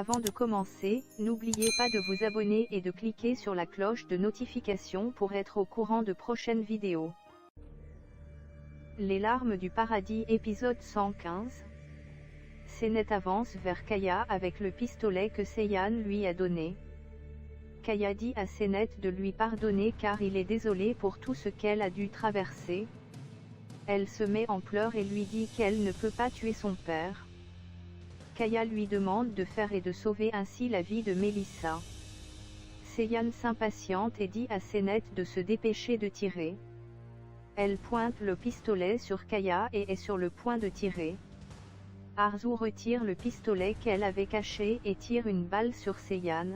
Avant de commencer, n'oubliez pas de vous abonner et de cliquer sur la cloche de notification pour être au courant de prochaines vidéos. Les larmes du paradis épisode 115. Senet avance vers Kaya avec le pistolet que Seiyan lui a donné. Kaya dit à Senet de lui pardonner car il est désolé pour tout ce qu'elle a dû traverser. Elle se met en pleurs et lui dit qu'elle ne peut pas tuer son père. Kaya lui demande de faire et de sauver ainsi la vie de Melissa. Seiyan s'impatiente et dit à Senet de se dépêcher de tirer. Elle pointe le pistolet sur Kaya et est sur le point de tirer. Arzu retire le pistolet qu'elle avait caché et tire une balle sur Seiyan.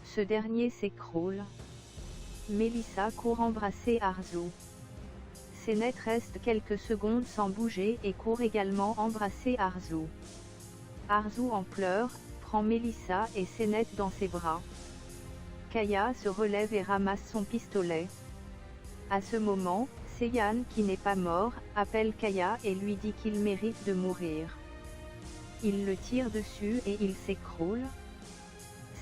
Ce dernier s'écroule. Melissa court embrasser Arzu. Senet reste quelques secondes sans bouger et court également embrasser Arzu. Arzu en pleurs, prend Melissa et Senet dans ses bras. Kaya se relève et ramasse son pistolet. À ce moment, Seiyan qui n'est pas mort, appelle Kaya et lui dit qu'il mérite de mourir. Il le tire dessus et il s'écroule.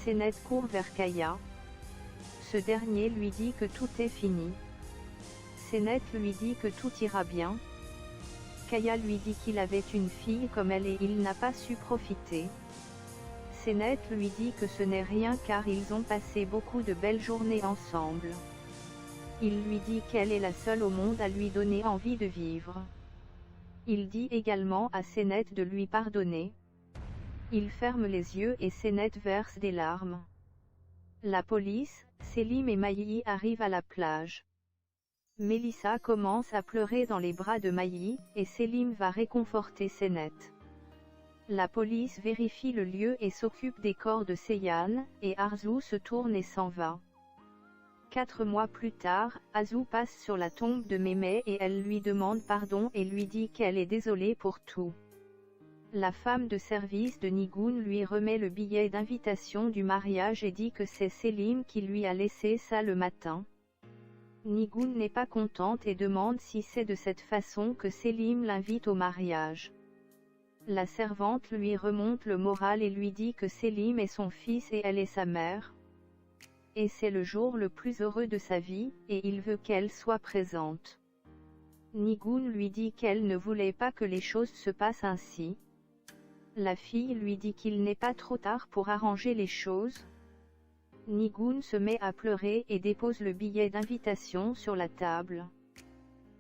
Senet court vers Kaya. Ce dernier lui dit que tout est fini. Senet lui dit que tout ira bien. Kaya lui dit qu'il avait une fille comme elle et il n'a pas su profiter. Senet lui dit que ce n'est rien car ils ont passé beaucoup de belles journées ensemble. Il lui dit qu'elle est la seule au monde à lui donner envie de vivre. Il dit également à Senet de lui pardonner. Il ferme les yeux et Senet verse des larmes. La police, Selim et Maï arrivent à la plage. Melissa commence à pleurer dans les bras de Maï, et Selim va réconforter Senet. La police vérifie le lieu et s'occupe des corps de Seiyan, et Arzu se tourne et s'en va. 4 mois plus tard, Arzu passe sur la tombe de Mémé et elle lui demande pardon et lui dit qu'elle est désolée pour tout. La femme de service de Nigun lui remet le billet d'invitation du mariage et dit que c'est Selim qui lui a laissé ça le matin. Nigun n'est pas contente et demande si c'est de cette façon que Selim l'invite au mariage. La servante lui remonte le moral et lui dit que Selim est son fils et elle est sa mère. Et c'est le jour le plus heureux de sa vie, et il veut qu'elle soit présente. Nigun lui dit qu'elle ne voulait pas que les choses se passent ainsi. La fille lui dit qu'il n'est pas trop tard pour arranger les choses. Nigun se met à pleurer et dépose le billet d'invitation sur la table.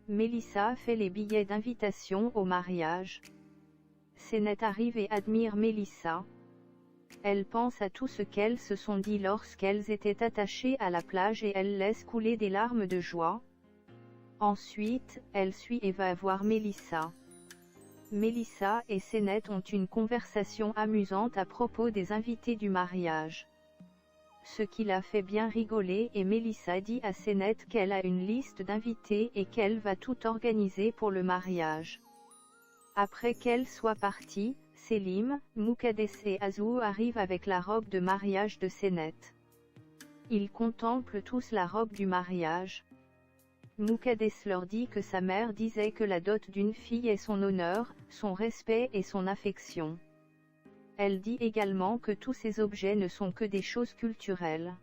Melissa fait les billets d'invitation au mariage. Senet arrive et admire Melissa. Elle pense à tout ce qu'elles se sont dit lorsqu'elles étaient attachées à la plage et elle laisse couler des larmes de joie. Ensuite, elle suit et va voir Melissa. Melissa et Senet ont une conversation amusante à propos des invités du mariage. Ce qui l'a fait bien rigoler et Melissa dit à Senet qu'elle a une liste d'invités et qu'elle va tout organiser pour le mariage. Après qu'elle soit partie, Selim, Mukaddes et Arzu arrivent avec la robe de mariage de Senet. Ils contemplent tous la robe du mariage. Mukaddes leur dit que sa mère disait que la dot d'une fille est son honneur, son respect et son affection. Elle dit également que tous ces objets ne sont que des choses culturelles.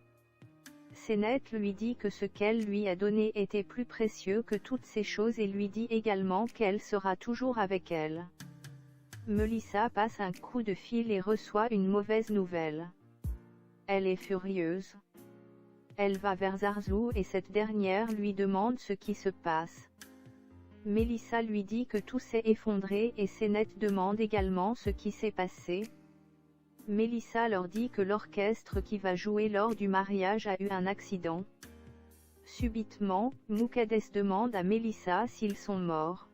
Senet lui dit que ce qu'elle lui a donné était plus précieux que toutes ces choses et lui dit également qu'elle sera toujours avec elle. Melissa passe un coup de fil et reçoit une mauvaise nouvelle. Elle est furieuse. Elle va vers Arzu et cette dernière lui demande ce qui se passe. Melissa lui dit que tout s'est effondré et Senet demande également ce qui s'est passé. Melissa leur dit que l'orchestre qui va jouer lors du mariage a eu un accident. Subitement, Mukaddes demande à Melissa s'ils sont morts.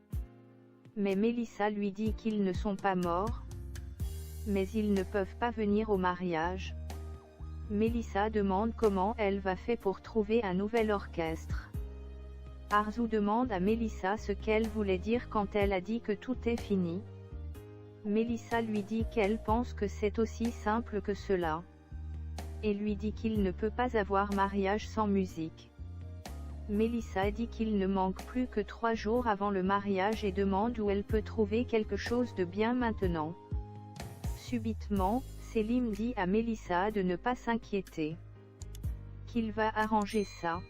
Mais Melissa lui dit qu'ils ne sont pas morts. Mais ils ne peuvent pas venir au mariage. Melissa demande comment elle va faire pour trouver un nouvel orchestre. Arzu demande à Melissa ce qu'elle voulait dire quand elle a dit que tout est fini. Melissa lui dit qu'elle pense que c'est aussi simple que cela. Et lui dit qu'il ne peut pas avoir mariage sans musique. Melissa dit qu'il ne manque plus que 3 jours avant le mariage et demande où elle peut trouver quelque chose de bien maintenant. Subitement, Selim dit à Mélissa de ne pas s'inquiéter, qu'il va arranger ça.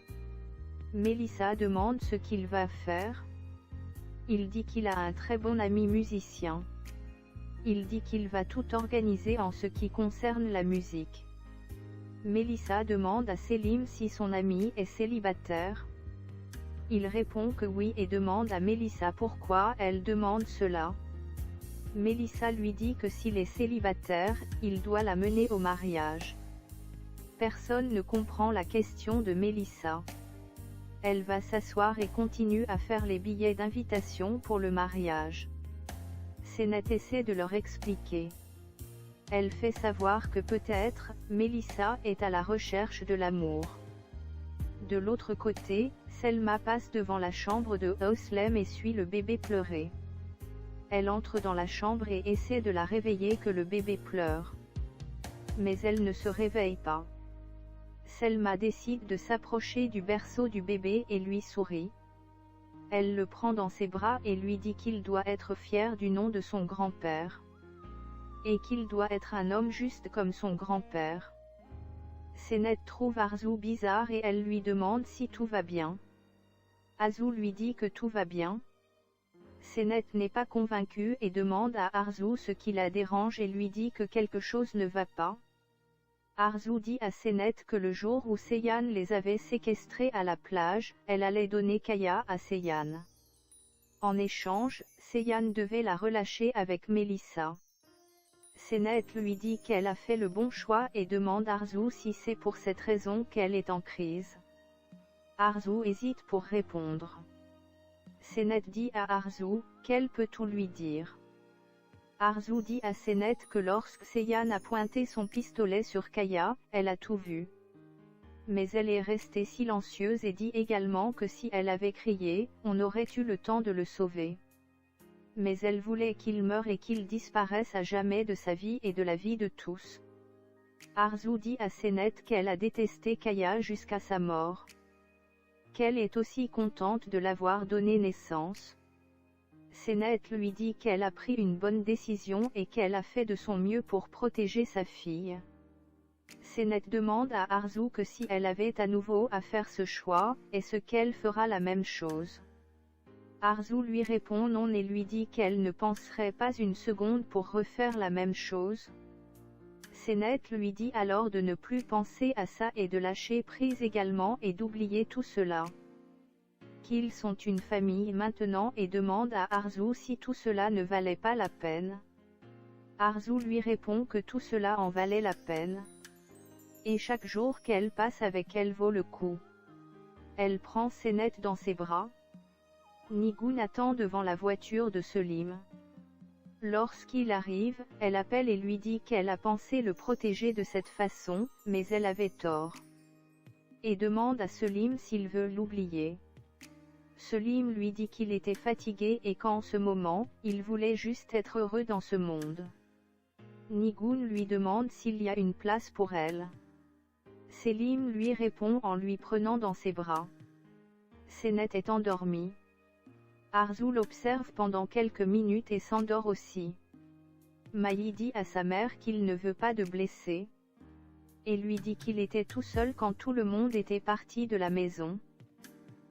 Mélissa demande ce qu'il va faire. Il dit qu'il a un très bon ami musicien. Il dit qu'il va tout organiser en ce qui concerne la musique. Mélissa demande à Selim si son ami est célibataire. Il répond que oui et demande à Mélissa pourquoi elle demande cela. Mélissa lui dit que s'il est célibataire, il doit la mener au mariage. Personne ne comprend la question de Mélissa. Elle va s'asseoir et continue à faire les billets d'invitation pour le mariage. Senet essaie de leur expliquer. Elle fait savoir que peut-être, Mélissa est à la recherche de l'amour. De l'autre côté, Selma passe devant la chambre de Oslem et suit le bébé pleurer. Elle entre dans la chambre et essaie de la réveiller que le bébé pleure. Mais elle ne se réveille pas. Selma décide de s'approcher du berceau du bébé et lui sourit. Elle le prend dans ses bras et lui dit qu'il doit être fier du nom de son grand-père. Et qu'il doit être un homme juste comme son grand-père. Senet trouve Arzu bizarre et elle lui demande si tout va bien. Arzu lui dit que tout va bien. Senet n'est pas convaincu et demande à Arzu ce qui la dérange et lui dit que quelque chose ne va pas. Arzu dit à Senet que le jour où Seyhan les avait séquestrés à la plage, elle allait donner Kaya à Seyhan. En échange, Seyhan devait la relâcher avec Mélissa. Senet lui dit qu'elle a fait le bon choix et demande Arzu si c'est pour cette raison qu'elle est en crise. Arzu hésite pour répondre. Senet dit à Arzu qu'elle peut tout lui dire. Arzu dit à Senet que lorsque Seyhan a pointé son pistolet sur Kaya, elle a tout vu. Mais elle est restée silencieuse et dit également que si elle avait crié, on aurait eu le temps de le sauver. Mais elle voulait qu'il meure et qu'il disparaisse à jamais de sa vie et de la vie de tous. Arzu dit à Senet qu'elle a détesté Kaya jusqu'à sa mort. Qu'elle est aussi contente de l'avoir donné naissance. Senet lui dit qu'elle a pris une bonne décision et qu'elle a fait de son mieux pour protéger sa fille. Senet demande à Arzu que si elle avait à nouveau à faire ce choix, est-ce qu'elle fera la même chose. Arzu lui répond non et lui dit qu'elle ne penserait pas une seconde pour refaire la même chose. Senet lui dit alors de ne plus penser à ça et de lâcher prise également et d'oublier tout cela. Qu'ils sont une famille maintenant et demande à Arzu si tout cela ne valait pas la peine. Arzu lui répond que tout cela en valait la peine. Et chaque jour qu'elle passe avec elle vaut le coup. Elle prend Senet dans ses bras. Nigun attend devant la voiture de Selim. Lorsqu'il arrive, elle appelle et lui dit qu'elle a pensé le protéger de cette façon, mais elle avait tort. Et demande à Selim s'il veut l'oublier. Selim lui dit qu'il était fatigué et qu'en ce moment, il voulait juste être heureux dans ce monde. Nigun lui demande s'il y a une place pour elle. Selim lui répond en lui prenant dans ses bras. Senet est endormi. Arzu l'observe pendant quelques minutes et s'endort aussi. Maï dit à sa mère qu'il ne veut pas de blessés. Et lui dit qu'il était tout seul quand tout le monde était parti de la maison.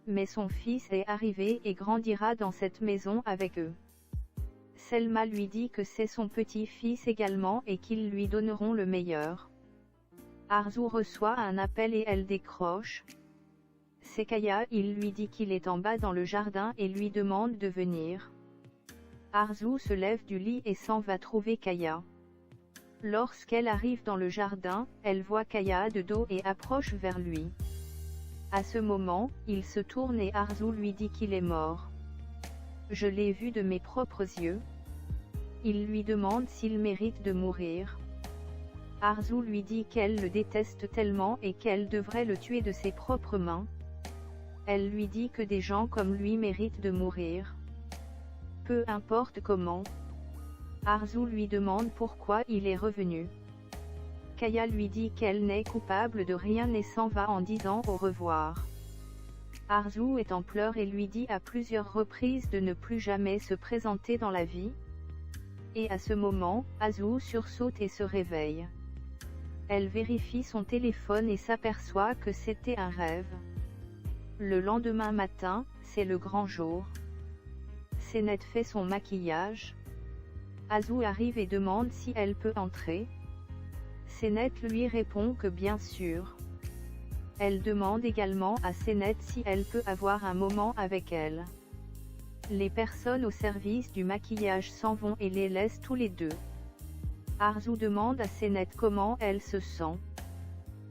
Mais son fils est arrivé et grandira dans cette maison avec eux. Selma lui dit que c'est son petit-fils également et qu'ils lui donneront le meilleur. Arzu reçoit un appel et elle décroche. C'est Kaya, il lui dit qu'il est en bas dans le jardin et lui demande de venir. Arzu se lève du lit et s'en va trouver Kaya. Lorsqu'elle arrive dans le jardin, elle voit Kaya de dos et approche vers lui. À ce moment, il se tourne et Arzu lui dit qu'il est mort. Je l'ai vu de mes propres yeux. Il lui demande s'il mérite de mourir. Arzu lui dit qu'elle le déteste tellement et qu'elle devrait le tuer de ses propres mains. Elle lui dit que des gens comme lui méritent de mourir. Peu importe comment. Arzu lui demande pourquoi il est revenu. Kaya lui dit qu'elle n'est coupable de rien et s'en va en disant au revoir. Arzu est en pleurs et lui dit à plusieurs reprises de ne plus jamais se présenter dans la vie. Et à ce moment, Azou sursaute et se réveille. Elle vérifie son téléphone et s'aperçoit que c'était un rêve. Le lendemain matin, c'est le grand jour. Senet fait son maquillage. Azou arrive et demande si elle peut entrer. Senet lui répond que bien sûr. Elle demande également à Senet si elle peut avoir un moment avec elle. Les personnes au service du maquillage s'en vont et les laissent tous les deux. Arzu demande à Senet comment elle se sent.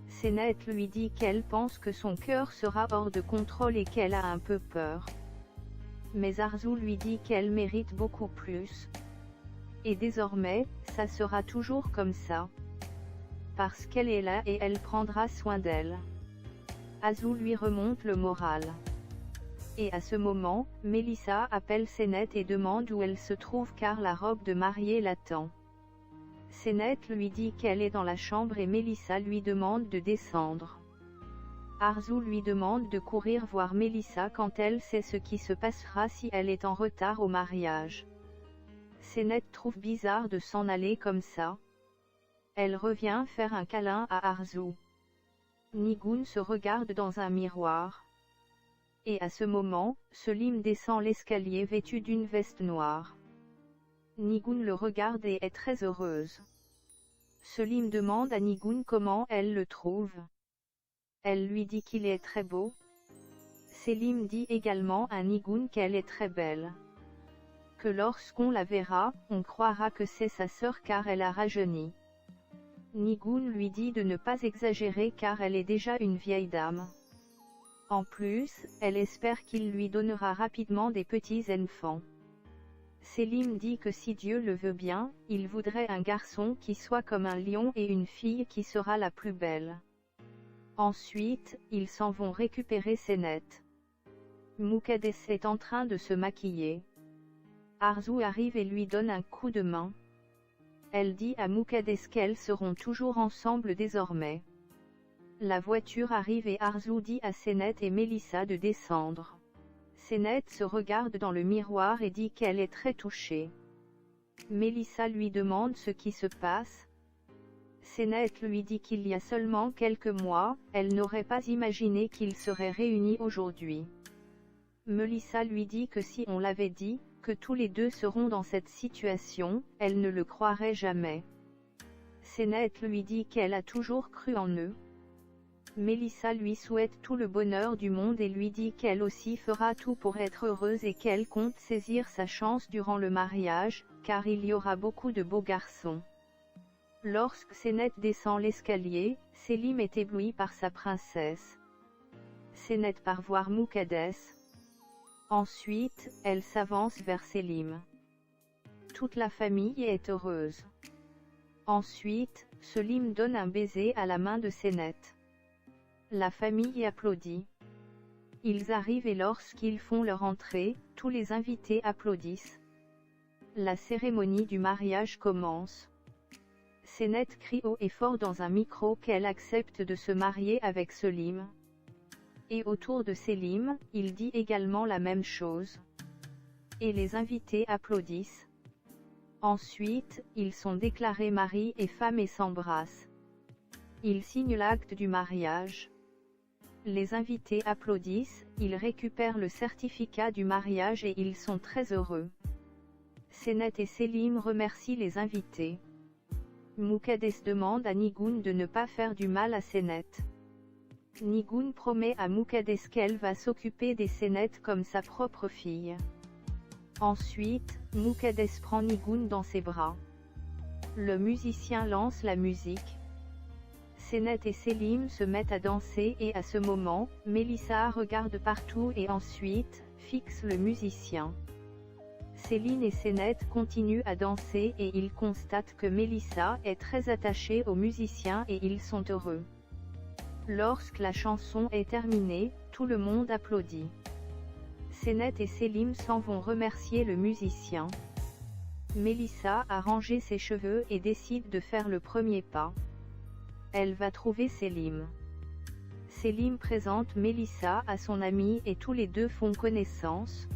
Senet lui dit qu'elle pense que son cœur sera hors de contrôle et qu'elle a un peu peur. Mais Arzu lui dit qu'elle mérite beaucoup plus. Et désormais, ça sera toujours comme ça. Parce qu'elle est là et elle prendra soin d'elle. Azou lui remonte le moral. Et à ce moment, Melissa appelle Senet et demande où elle se trouve car la robe de mariée l'attend. Senet lui dit qu'elle est dans la chambre et Melissa lui demande de descendre. Arzu lui demande de courir voir Melissa quand elle sait ce qui se passera si elle est en retard au mariage. Senet trouve bizarre de s'en aller comme ça. Elle revient faire un câlin à Arzu. Nigun se regarde dans un miroir. Et à ce moment, Selim descend l'escalier vêtu d'une veste noire. Nigun le regarde et est très heureuse. Selim demande à Nigun comment elle le trouve. Elle lui dit qu'il est très beau. Selim dit également à Nigun qu'elle est très belle. Que lorsqu'on la verra, on croira que c'est sa sœur car elle a rajeuni. Nigun lui dit de ne pas exagérer car elle est déjà une vieille dame. En plus, elle espère qu'il lui donnera rapidement des petits-enfants. Selim dit que si Dieu le veut bien, il voudrait un garçon qui soit comme un lion et une fille qui sera la plus belle. Ensuite, ils s'en vont récupérer Senet. Muqaddes est en train de se maquiller. Arzu arrive et lui donne un coup de main. Elle dit à Muqaddes qu'elles seront toujours ensemble désormais. La voiture arrive et Arzu dit à Senet et Melissa de descendre. Senet se regarde dans le miroir et dit qu'elle est très touchée. Melissa lui demande ce qui se passe. Senet lui dit qu'il y a seulement quelques mois, elle n'aurait pas imaginé qu'ils seraient réunis aujourd'hui. Melissa lui dit que si on l'avait dit, que tous les deux seront dans cette situation, elle ne le croirait jamais. Senet lui dit qu'elle a toujours cru en eux. Melissa lui souhaite tout le bonheur du monde et lui dit qu'elle aussi fera tout pour être heureuse et qu'elle compte saisir sa chance durant le mariage, car il y aura beaucoup de beaux garçons. Lorsque Senet descend l'escalier, Selim est ébloui par sa princesse. Senet part voir Muqaddes. Ensuite, elle s'avance vers Selim. Toute la famille est heureuse. Ensuite, Selim donne un baiser à la main de Senet. La famille applaudit. Ils arrivent et lorsqu'ils font leur entrée, tous les invités applaudissent. La cérémonie du mariage commence. Senet crie haut et fort dans un micro qu'elle accepte de se marier avec Selim. Et autour de Selim, il dit également la même chose. Et les invités applaudissent. Ensuite, ils sont déclarés mari et femme et s'embrassent. Ils signent l'acte du mariage. Les invités applaudissent, ils récupèrent le certificat du mariage et ils sont très heureux. Senet et Selim remercient les invités. Muqaddes demande à Nigun de ne pas faire du mal à Senet. Nigun promet à Muqaddes qu'elle va s'occuper des Senet comme sa propre fille. Ensuite, Muqaddes prend Nigun dans ses bras. Le musicien lance la musique. Senet et Selim se mettent à danser et à ce moment, Melissa regarde partout et ensuite, fixe le musicien. Selim et Senet continuent à danser et ils constatent que Melissa est très attachée au musicien et ils sont heureux. Lorsque la chanson est terminée, tout le monde applaudit. Senet et Selim s'en vont remercier le musicien. Melissa a rangé ses cheveux et décide de faire le premier pas. Elle va trouver Selim. Selim présente Melissa à son ami et tous les deux font connaissance.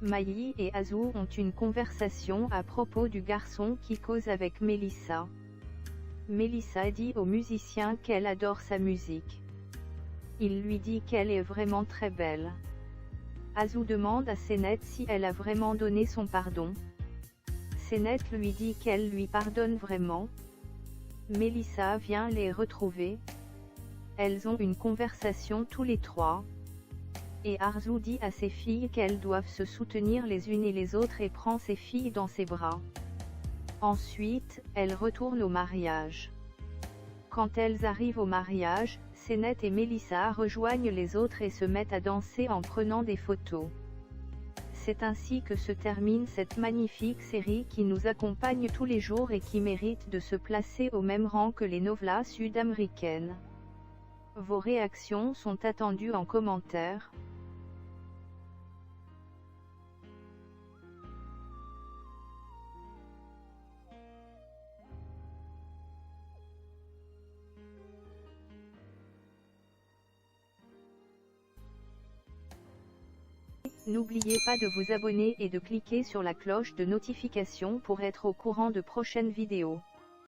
Maï et Azu ont une conversation à propos du garçon qui cause avec Melissa. Melissa dit au musicien qu'elle adore sa musique. Il lui dit qu'elle est vraiment très belle. Azu demande à Senet si elle a vraiment donné son pardon. Senet lui dit qu'elle lui pardonne vraiment. Melissa vient les retrouver. Elles ont une conversation tous les trois. Et Arzu dit à ses filles qu'elles doivent se soutenir les unes et les autres et prend ses filles dans ses bras. Ensuite, elles retournent au mariage. Quand elles arrivent au mariage, Senet et Melissa rejoignent les autres et se mettent à danser en prenant des photos. C'est ainsi que se termine cette magnifique série qui nous accompagne tous les jours et qui mérite de se placer au même rang que les novellas sud-américaines. Vos réactions sont attendues en commentaire. N'oubliez pas de vous abonner et de cliquer sur la cloche de notification pour être au courant de prochaines vidéos.